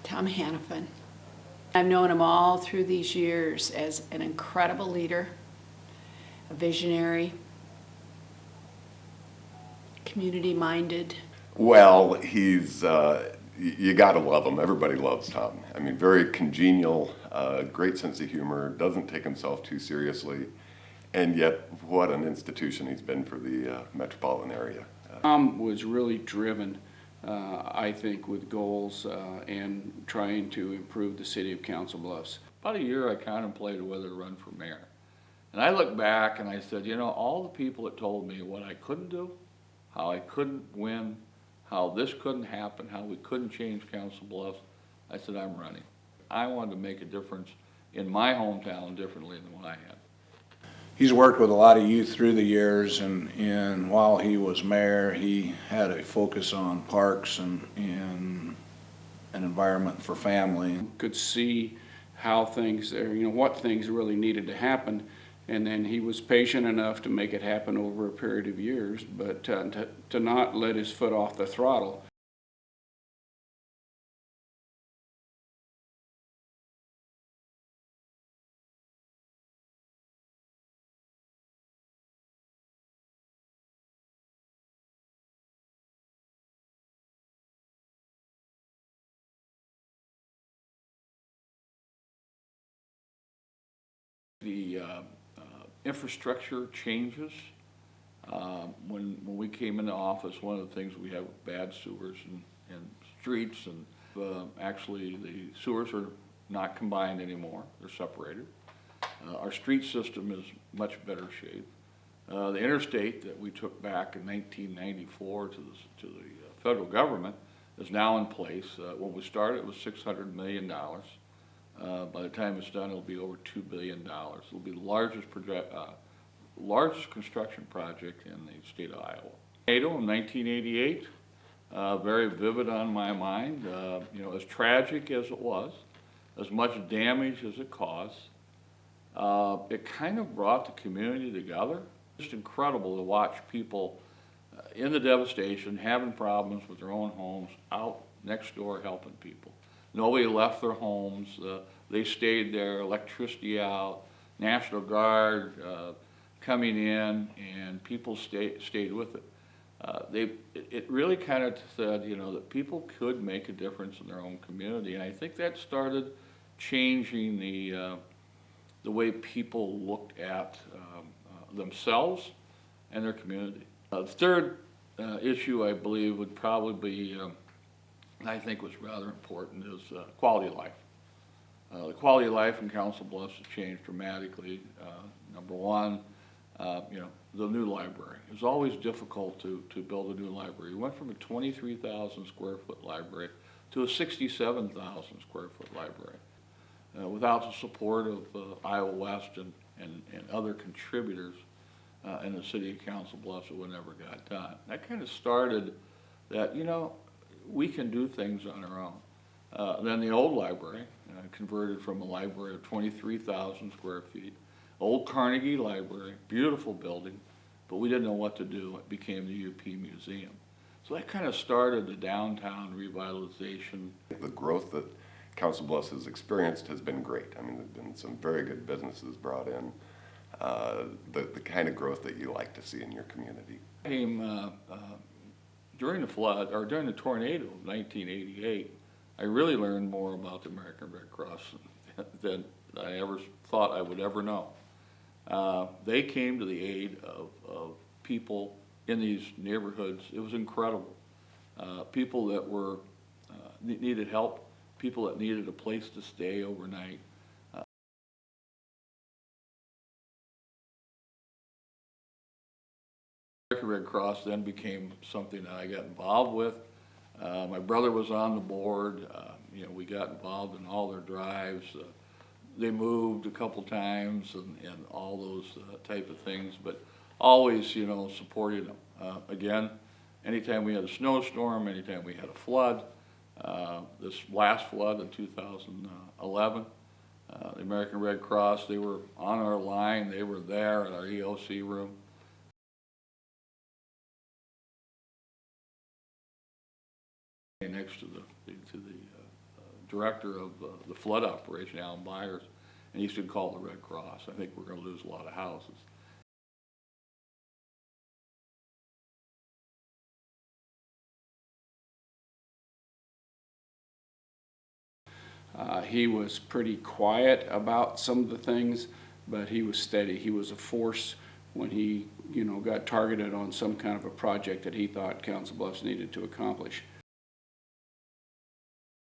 Tom Hanafan. I've known him all through these years as an incredible leader, a visionary, community-minded. Well, he's, you gotta love him. Everybody loves Tom. I mean, very congenial, great sense of humor, doesn't take himself too seriously, and yet what an institution he's been for the metropolitan area. Tom was really driven, I think, with goals and trying to improve the city of Council Bluffs. About a year I contemplated whether to run for mayor. And I look back and I said, you know, all the people that told me what I couldn't do, how I couldn't win, how this couldn't happen, how we couldn't change Council Bluffs, I said, I'm running. I wanted to make a difference in my hometown differently than what I had. He's worked with a lot of youth through the years, and while he was mayor, he had a focus on parks and an environment for family. Could see how things, what things really needed to happen, and then he was patient enough to make it happen over a period of years, but to not let his foot off the throttle. The infrastructure changes. When we came into office, one of the things we have was bad sewers and streets, and actually the sewers are not combined anymore, they're separated. Our street system is much better shape. The interstate that we took back in 1994 to the federal government is now in place. When we started, it was $600 million. By the time it's done, it'll be over $2 billion. It'll be the largest construction project in the state of Iowa. Tornado in 1988, very vivid on my mind. As tragic as it was, as much damage as it caused, it kind of brought the community together. Just incredible to watch people in the devastation, having problems with their own homes, out next door helping people. Nobody left their homes. They stayed there, electricity out, National Guard coming in, and people stayed with it. It really kind of said, that people could make a difference in their own community, and I think that started changing the way people looked at themselves and their community. The third issue, I believe, would probably be, I think was rather important, is quality of life. The quality of life in Council Bluffs has changed dramatically. Number one, the new library. It was always difficult to build a new library. We went from a 23,000 square foot library to a 67,000 square foot library. Without the support of Iowa West and other contributors in the city of Council Bluffs, it would never got done. That kind of started that, we can do things on our own. Then the old library, converted from a library of 23,000 square feet. Old Carnegie Library, beautiful building, but we didn't know what to do. It became the UP Museum. So that kind of started the downtown revitalization. The growth that Council Bluffs has experienced has been great. I mean, there's been some very good businesses brought in. The kind of growth that you like to see in your community. During the flood, or during the tornado of 1988, I really learned more about the American Red Cross than I ever thought I would ever know. They came to the aid of people in these neighborhoods. It was incredible. People that were needed help, people that needed a place to stay overnight. American Red Cross then became something that I got involved with. My brother was on the board. We got involved in all their drives. They moved a couple times and all those type of things, but always, supported them. Again, anytime we had a snowstorm, anytime we had a flood, this last flood in 2011, the American Red Cross, they were on our line. They were there in our EOC room. Next to the director of the flood operation, Alan Byers, and he should call the Red Cross. I think we're gonna lose a lot of houses. He was pretty quiet about some of the things, but he was steady. He was a force when he, got targeted on some kind of a project that he thought Council Bluffs needed to accomplish.